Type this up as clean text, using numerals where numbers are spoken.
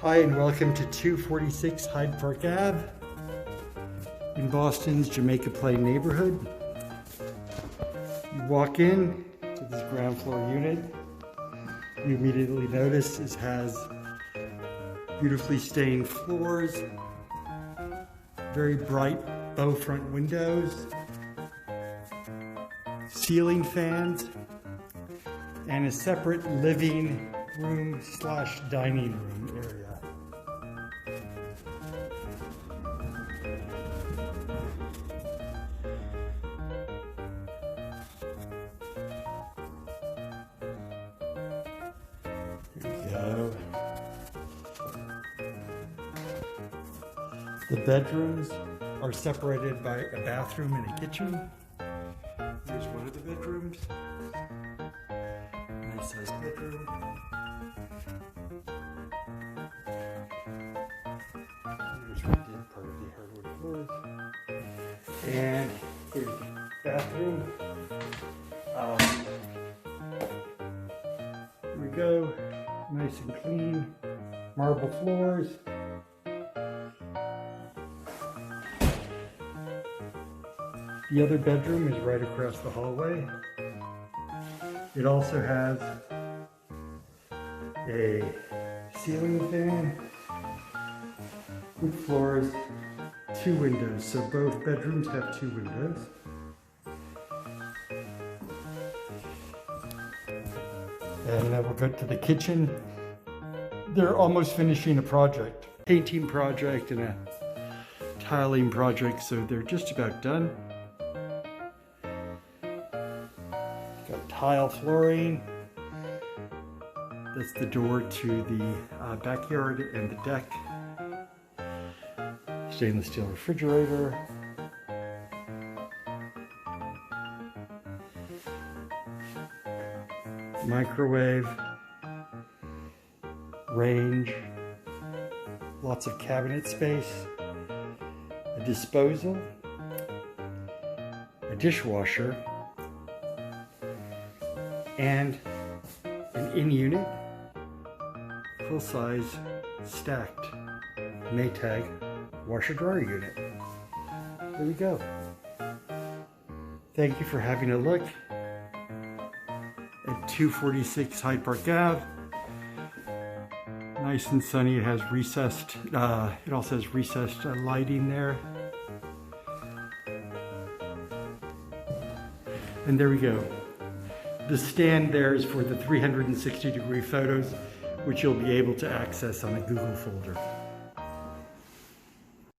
Hi and welcome to 246 Hyde Park Ave in Boston's Jamaica Plain neighborhood. You walk in to this ground floor unit. You immediately notice it has beautifully stained floors, very bright bow front windows, ceiling fans, and a separate living room / dining room area. Here we go. The bedrooms are separated by a bathroom and a kitchen. Here's one of the bedrooms. Nice sized bedroom. Here's where we did part of the hardwood floors. And here's the bathroom. Here we go. Nice and clean. Marble floors. The other bedroom is right across the hallway. It also has a ceiling fan, wood floors, 2 windows. So both bedrooms have 2 windows. And then we'll go to the kitchen. They're almost finishing a project, painting project and a tiling project, so they're just about done. Got tile flooring. That's the door to the backyard and the deck. Stainless steel refrigerator. Microwave. Range. Lots of cabinet space. A disposal. A dishwasher. And an in-unit, full-size, stacked Maytag washer-dryer unit. There we go. Thank you for having a look at 246 Hyde Park Ave. Nice and sunny. It has recessed, it also has recessed lighting there. And there we go. The stand there is for the 360-degree photos, which you'll be able to access on a Google folder.